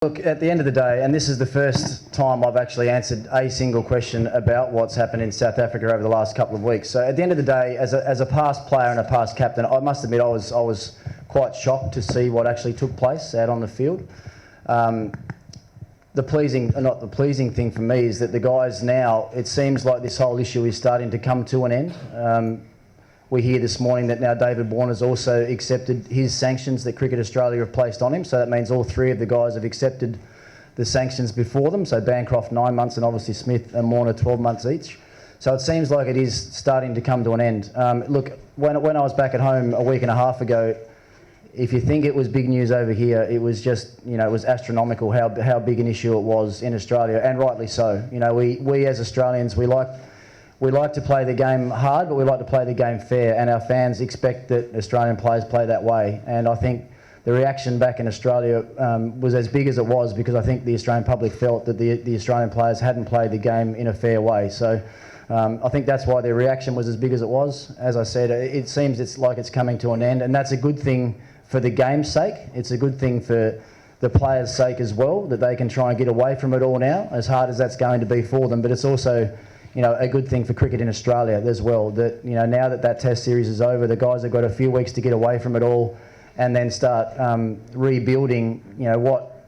Look, at the end of the day, and this is the first time I've actually answered a single question about what's happened in South Africa over the last couple of weeks. So at the end of the day, as a past player and a past captain, I must admit I was quite shocked to see what actually took place out on the field. The pleasing thing for me is that the guys now, it seems like this whole issue is starting to come to an end. We hear this morning that now David Warner's also accepted his sanctions that Cricket Australia have placed on him. So that means all three of the guys have accepted the sanctions before them. So Bancroft 9 months and obviously Smith and Warner 12 months each. So it seems like it is starting to come to an end. Look, when I was back at home a week and a half ago, if you think it was big news over here, it was just, it was astronomical how big an issue it was in Australia, and rightly so. We as Australians, we like to play the game hard, but we like to play the game fair, and our fans expect that Australian players play that way. And I think the reaction back in Australia was as big as it was because I think the Australian public felt that the Australian players hadn't played the game in a fair way. So I think that's why their reaction was as big as it was. As I said, it seems it's like it's coming to an end, and that's a good thing for the game's sake. It's a good thing for the players' sake as well, that they can try and get away from it all now, as hard as that's going to be for them. But it's also a good thing for cricket in Australia as well, that now that Test series is over, the guys have got a few weeks to get away from it all and then start rebuilding what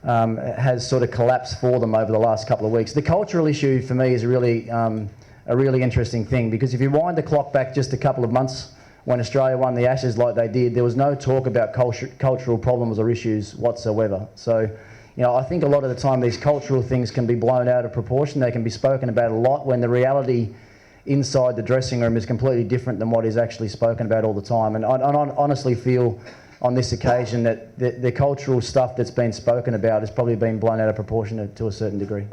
has sort of collapsed for them over the last couple of weeks. The cultural issue for me is a really interesting thing, because if you wind the clock back just a couple of months when Australia won the Ashes like they did, there was no talk about cultural problems or issues whatsoever. So I think a lot of the time these cultural things can be blown out of proportion. They can be spoken about a lot when the reality inside the dressing room is completely different than what is actually spoken about all the time. And I honestly feel on this occasion that the cultural stuff that's been spoken about has probably been blown out of proportion to a certain degree.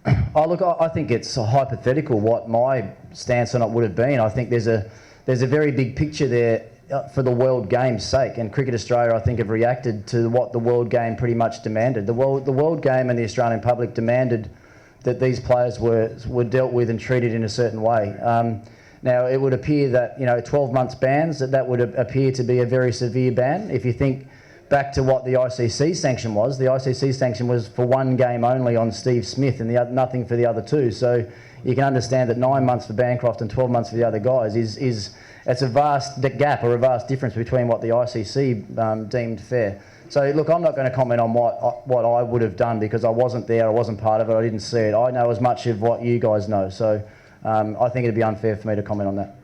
I think it's hypothetical what my stance on it would have been. I think there's a very big picture there for the World Game's sake, and Cricket Australia, I think, have reacted to what the World Game pretty much demanded. The World Game and the Australian public demanded that these players were dealt with and treated in a certain way. Now, it would appear that 12 months bans, that would appear to be a very severe ban. If you think back to what the ICC sanction was, the ICC sanction was for one game only on Steve Smith and nothing for the other two. So you can understand that 9 months for Bancroft and 12 months for the other guys it's a vast gap, or a vast difference between what the ICC deemed fair. So look, I'm not going to comment on what I would have done, because I wasn't there, I wasn't part of it, I didn't see it. I know as much of what you guys know, so I think it'd be unfair for me to comment on that.